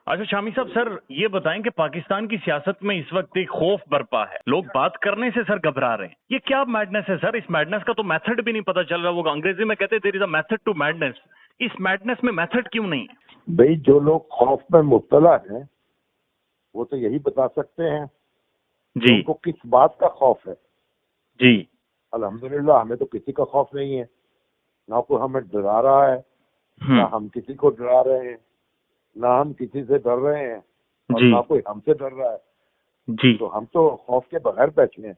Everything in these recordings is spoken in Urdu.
اچھا شامی صاحب، سر یہ بتائیں کہ پاکستان کی سیاست میں اس وقت ایک خوف برپا ہے، لوگ بات کرنے سے سر گھبرا رہے ہیں، یہ کیا میڈنس ہے سر؟ اس میڈنس کا تو میتھڈ بھی نہیں پتا چل رہا، وہ انگریزی میں کہتے ہیں there is a method to madness, اس میڈنس میں میتھڈ کیوں نہیں ہے؟ بھائی جو لوگ خوف میں مبتلا ہیں وہ تو یہی بتا سکتے ہیں کہ ان کو کس بات کا خوف ہے۔ جی الحمدللہ ہمیں تو کسی کا خوف نہیں ہے، نہ کوئی ہمیں ڈرا رہا ہے، نہ ہم کسی کو ڈرا رہے ہیں، نہ ہم کسی سے ڈر رہے ہیں اور نہ کوئی ہم سے ڈر رہا ہے۔ جی تو ہم تو خوف کے بغیر بیٹھے ہیں۔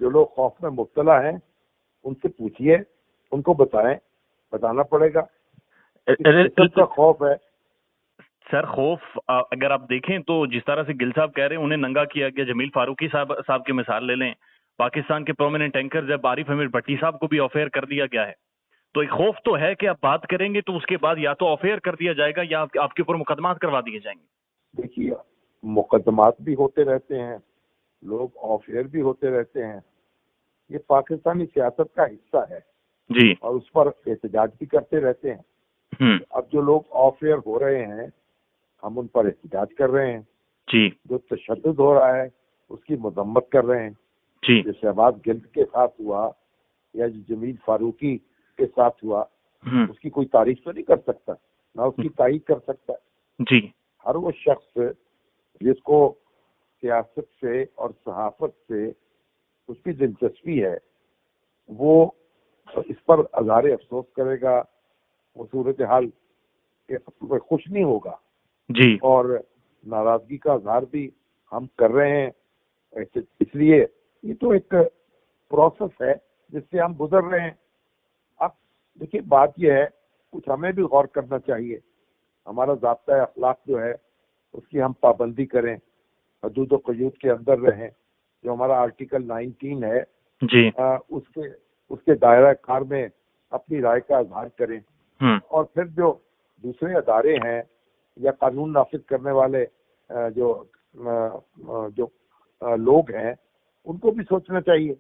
جو لوگ خوف میں مبتلا ہیں ان سے پوچھئے، ان کو بتائیں، بتانا پڑے گا کس قسم کا خوف ہے۔ سر خوف اگر آپ دیکھیں تو جس طرح سے گل صاحب کہہ رہے ہیں انہیں ننگا کیا گیا، جمیل فاروقی صاحب کی مثال لے لیں، پاکستان کے پرومیننٹ اینکر جب عارف امیر بھٹی صاحب کو بھی آف ایئر کر دیا گیا ہے، تو ایک خوف تو ہے کہ آپ بات کریں گے تو اس کے بعد یا تو آف ایئر کر دیا جائے گا یا آپ کے اوپر مقدمات کروا دیے جائیں گے۔ دیکھیے مقدمات بھی ہوتے رہتے ہیں، لوگ آف ایئر بھی ہوتے رہتے ہیں، یہ پاکستانی سیاست کا حصہ ہے جی، اور اس پر احتجاج بھی کرتے رہتے ہیں۔ اب جو لوگ آف ایئر ہو رہے ہیں ہم ان پر احتجاج کر رہے ہیں، جی جو تشدد ہو رہا ہے اس کی مذمت کر رہے ہیں، جی جو شہباز گل کے ساتھ ہوا یا جو جمیل فاروقی کے ساتھ ہوا اس کی کوئی تعریف تو نہیں کر سکتا، نہ اس کی تائید کر سکتا۔ جی ہر وہ شخص جس کو سیاست سے اور صحافت سے اس کی دلچسپی ہے وہ اس پر اظہار افسوس کرے گا، وہ صورتحال خوش نہیں ہوگا جی اور ناراضگی کا اظہار بھی ہم کر رہے ہیں۔ اس لیے یہ تو ایک پروسیس ہے جس سے ہم گزر رہے ہیں۔ اب دیکھیے بات یہ ہے، کچھ ہمیں بھی غور کرنا چاہیے، ہمارا ضابطۂ اخلاق جو ہے اس کی ہم پابندی کریں، حدود و قیود کے اندر رہیں، جو ہمارا آرٹیکل 19 ہے جی اس کے دائرہ کار میں اپنی رائے کا اظہار کریں، اور پھر جو دوسرے ادارے ہیں یا قانون نافذ کرنے والے جو لوگ ہیں ان کو بھی سوچنا چاہیے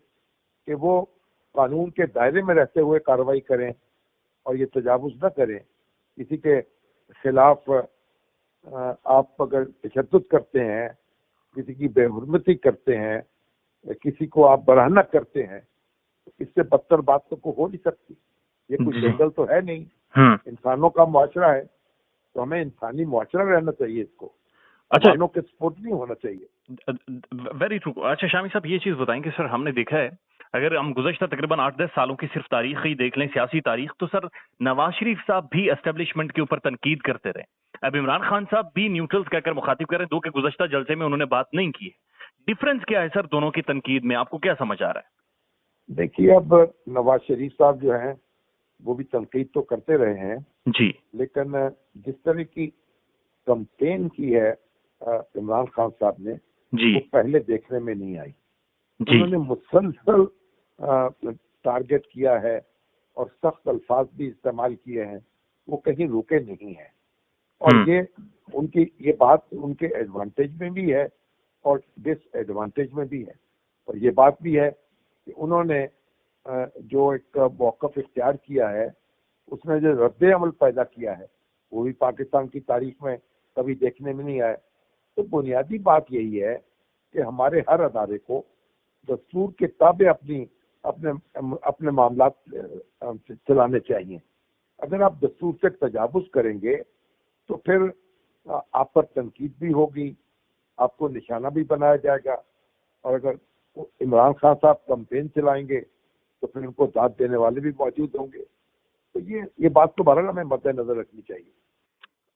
کہ وہ قانون کے دائرے میں رہتے ہوئے کارروائی کریں اور یہ تجاوز نہ کریں۔ کسی کے خلاف آپ اگر تشدد کرتے ہیں، کسی کی بے حرمتی کرتے ہیں، کسی کو آپ برہنہ کرتے ہیں، اس سے بدتر بات تو کوئی ہو نہیں سکتی۔ یہ کوئی جنگل تو ہے نہیں، انسانوں کا معاشرہ ہے، تو ہمیں انسانی معاشرہ رہنا چاہیے، اس کو انسانوں کے سپورٹ نہیں ہونا چاہیے۔ Very true. اچھا شامی صاحب یہ چیز بتائیں کہ سر ہم نے دیکھا ہے اگر ہم گزشتہ تقریباً 8-10 سالوں کی صرف تاریخ ہی دیکھ لیں، سیاسی تاریخ، تو سر نواز شریف صاحب بھی اسٹیبلشمنٹ کے اوپر تنقید کرتے رہے، اب عمران خان صاحب بھی نیوٹرلز کہہ کر مخاطب کر رہے ہیں، دو کہ گزشتہ جلسے میں انہوں نے بات نہیں کی ہے۔ ڈفرنس کیا ہے سر دونوں کی تنقید میں؟ آپ کو کیا سمجھ آ رہا ہے؟ دیکھیے اب نواز شریف صاحب جو ہیں وہ بھی تنقید تو کرتے رہے ہیں جی، لیکن جس طرح کی کمپین کی ہے عمران خان صاحب نے وہ پہلے دیکھنے میں نہیں آئی۔ انہوں نے مسلسل ٹارگٹ کیا ہے اور سخت الفاظ بھی استعمال کیے ہیں، وہ کہیں رکے نہیں ہیں، اور یہ بات ان کے ایڈوانٹیج میں بھی ہے اور ڈس ایڈوانٹیج میں بھی ہے، اور یہ بات بھی ہے کہ انہوں نے جو ایک موقف اختیار کیا ہے اس میں جو رد عمل پیدا کیا ہے وہ بھی پاکستان کی تاریخ میں کبھی دیکھنے میں نہیں آیا۔ تو بنیادی بات یہی ہے کہ ہمارے ہر ادارے کو دستور کے تابع اپنے معاملات چلانے چاہیے۔ اگر آپ دستور سے تجاوز کریں گے تو پھر آپ پر تنقید بھی ہوگی، آپ کو نشانہ بھی بنایا جائے گا، اور اگر عمران خان صاحب کمپین چلائیں گے تو پھر ان کو داد دینے والے بھی موجود ہوں گے۔ تو یہ بات تو بہرحال ہمیں مد نظر رکھنی چاہیے۔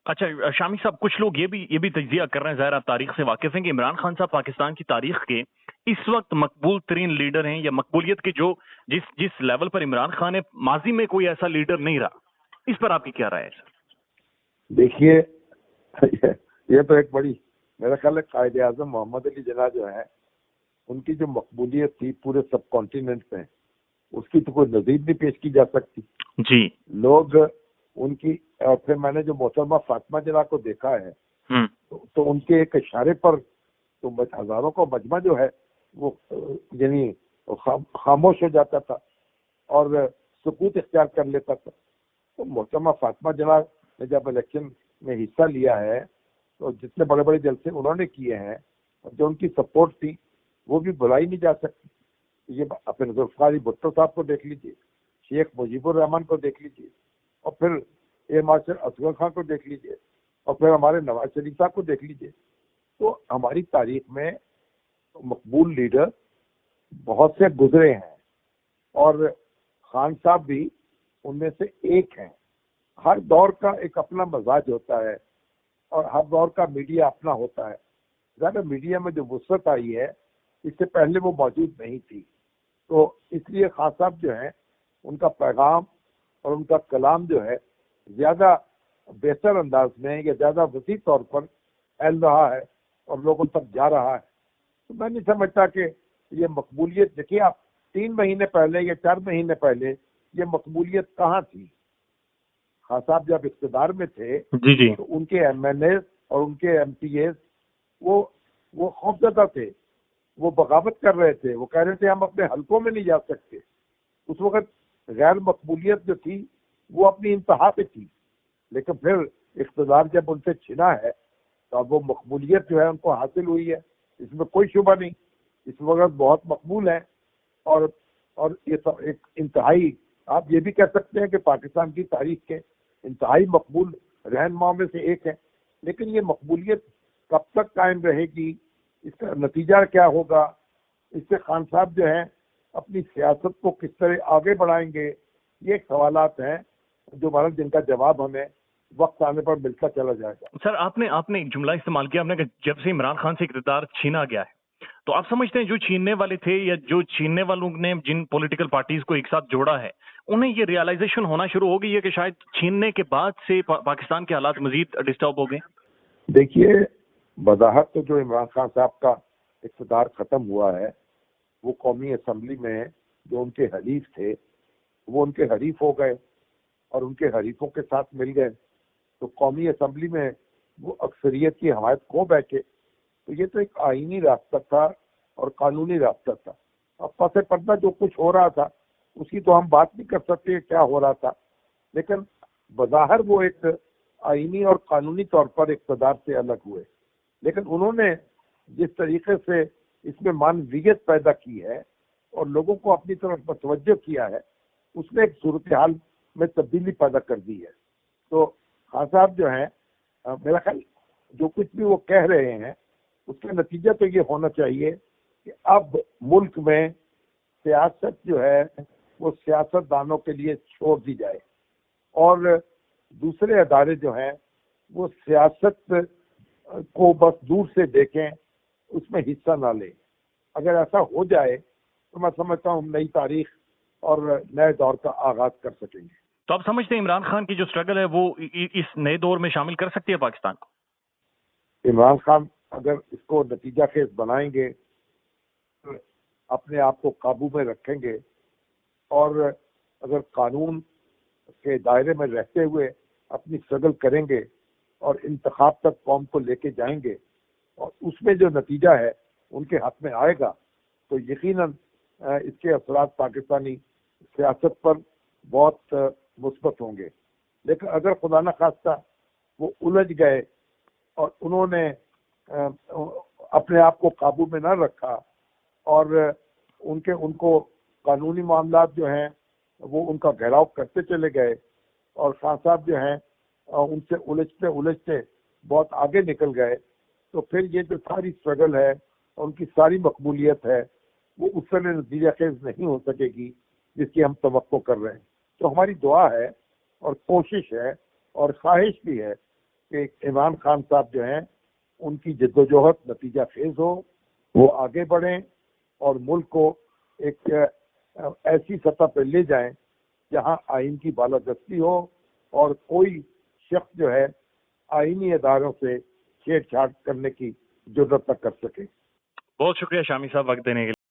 اچھا شامی صاحب، کچھ لوگ یہ بھی تجزیہ کر رہے ہیں، ظاہر آپ تاریخ سے واقف ہیں، کہ عمران خان صاحب پاکستان کی تاریخ کے اس وقت مقبول ترین لیڈر ہیں، یا مقبولیت کے جس لیول پر عمران خان ہے ماضی میں کوئی ایسا لیڈر نہیں رہا۔ اس پر آپ کی کیا رائے ہے سر؟ دیکھیے یہ تو ایک بڑی، میرا خیال ہے قائد اعظم محمد علی جناح جو ہے ان کی جو مقبولیت تھی پورے سب کانٹیننٹ میں، اس کی تو کوئی نظیر نہیں پیش کی جا سکتی۔ جی، لوگ ان کی، اور پھر میں نے جو محترمہ فاطمہ جناح کو دیکھا ہے تو ان کے ایک اشارے پر تو ہزاروں کا مجمع جو ہے وہ یعنی خاموش ہو جاتا تھا اور سکوت اختیار کر لیتا تھا۔ تو محترمہ فاطمہ جناح نے جب الیکشن میں حصہ لیا ہے تو جتنے بڑے بڑے جلسے انہوں نے کیے ہیں اور جو ان کی سپورٹ تھی وہ بھی بھلائی نہیں جا سکتی. یہ اپنے ذوالفقار بھٹو صاحب کو دیکھ لیجیے, شیخ مجیب الرحمان کو دیکھ لیجیے, اور پھر اے مارشل اصغر خان کو دیکھ لیجیے, اور پھر ہمارے نواز شریف صاحب کو دیکھ لیجیے. تو ہماری تاریخ میں مقبول لیڈر بہت سے گزرے ہیں اور خان صاحب بھی ان میں سے ایک ہیں. ہر دور کا ایک اپنا مزاج ہوتا ہے اور ہر دور کا میڈیا اپنا ہوتا ہے. زیادہ میڈیا میں جو وسعت آئی ہے اس سے پہلے وہ موجود نہیں تھی, تو اس لیے خان صاحب جو ہیں ان کا پیغام اور ان کا کلام جو ہے زیادہ بہتر انداز میں یا زیادہ وسیع طور پر پھیل رہا ہے اور لوگوں تک جا رہا ہے. تو میں نہیں سمجھتا کہ یہ مقبولیت, دیکھیے آپ 3 مہینے پہلے یا 4 مہینے پہلے یہ مقبولیت کہاں تھی. خان صاحب جب اقتدار میں تھے تو ان کے ایم ایل اے اور ان کے ایم پی ایز وہ خوفزدہ تھے, وہ بغاوت کر رہے تھے, وہ کہہ رہے تھے ہم اپنے حلقوں میں نہیں جا سکتے. اس وقت غیر مقبولیت جو تھی وہ اپنی انتہا پہ تھی, لیکن پھر اقتدار جب ان سے چھنا ہے تو اب وہ مقبولیت جو ہے ان کو حاصل ہوئی ہے, اس میں کوئی شبہ نہیں. اس وقت بہت مقبول ہیں اور یہ سب ایک انتہائی, آپ یہ بھی کہہ سکتے ہیں کہ پاکستان کی تاریخ کے انتہائی مقبول رہنماؤں میں سے ایک ہے. لیکن یہ مقبولیت کب تک قائم رہے گی, اس کا نتیجہ کیا ہوگا, اس سے خان صاحب جو ہیں اپنی سیاست کو کس طرح آگے بڑھائیں گے, یہ ایک سوالات ہیں جو جن کا جواب ہمیں وقت آنے پر ملتا چلا جائے گا. سر آپ نے ایک جملہ استعمال کیا, آپ نے کہ جب سے عمران خان سے اقتدار چھینا گیا ہے, تو آپ سمجھتے ہیں جو چھیننے والے تھے یا جو چھیننے والوں نے جن پولیٹیکل پارٹیز کو ایک ساتھ جوڑا ہے انہیں یہ ریئلائزیشن ہونا شروع ہو گئی ہے کہ شاید چھیننے کے بعد سے پاکستان کے حالات مزید ڈسٹرب ہو گئے؟ دیکھیے بظاہر تو جو عمران خان صاحب کا اقتدار ختم ہوا ہے وہ قومی اسمبلی میں جو ان کے حلیف تھے وہ ان کے حریف ہو گئے اور ان کے حریفوں کے ساتھ مل گئے, تو قومی اسمبلی میں وہ اکثریت کی حمایت کھو بیٹھے. تو یہ تو ایک آئینی راستہ تھا اور قانونی راستہ تھا. اب پس پردہ جو کچھ ہو رہا تھا اس کی تو ہم بات نہیں کر سکتے کیا ہو رہا تھا, لیکن بظاہر وہ ایک آئینی اور قانونی طور پر اقتدار سے الگ ہوئے. لیکن انہوں نے جس طریقے سے اس میں معنویت پیدا کی ہے اور لوگوں کو اپنی طرف متوجہ کیا ہے, اس نے ایک صورتحال میں تبدیلی پیدا کر دی ہے. تو خان صاحب جو ہیں میرا خیال جو کچھ بھی وہ کہہ رہے ہیں اس کا نتیجہ تو یہ ہونا چاہیے کہ اب ملک میں سیاست جو ہے وہ سیاست دانوں کے لیے چھوڑ دی جائے اور دوسرے ادارے جو ہیں وہ سیاست کو بس دور سے دیکھیں, اس میں حصہ نہ لیں. اگر ایسا ہو جائے تو میں سمجھتا ہوں نئی تاریخ اور نئے دور کا آغاز کر سکیں گے. تو آپ سمجھتے ہیں عمران خان کی جو سٹرگل ہے وہ اس نئے دور میں شامل کر سکتی ہے پاکستان کو؟ عمران خان اگر اس کو نتیجہ خیز بنائیں گے, اپنے آپ کو قابو میں رکھیں گے اور اگر قانون کے دائرے میں رہتے ہوئے اپنی سٹرگل کریں گے اور انتخاب تک قوم کو لے کے جائیں گے اور اس میں جو نتیجہ ہے ان کے ہاتھ میں آئے گا تو یقیناً اس کے اثرات پاکستانی سیاست پر بہت مثبت ہوں گے. لیکن اگر خدا نہ خواستہ وہ الجھ گئے اور انہوں نے اپنے آپ کو قابو میں نہ رکھا اور ان کو قانونی معاملات جو ہیں وہ ان کا گھیراؤ کرتے چلے گئے اور خان صاحب جو ہیں ان سے الجھتے بہت آگے نکل گئے, تو پھر یہ جو ساری سٹرگل ہے ان کی ساری مقبولیت ہے وہ اس طرح نتیجہ خیز نہیں ہو سکے گی جس کی ہم توقع کر رہے ہیں. تو ہماری دعا ہے اور کوشش ہے اور خواہش بھی ہے کہ عمران خان صاحب جو ہیں ان کی جدوجہد نتیجہ خیز ہو, وہ آگے بڑھیں اور ملک کو ایک ایسی سطح پہ لے جائیں جہاں آئین کی بالادستی ہو اور کوئی شخص جو ہے آئینی اداروں سے چھیڑ چھاڑ کرنے کی جرات نہ کر سکے. بہت شکریہ شامی صاحب وقت دینے کے لیے.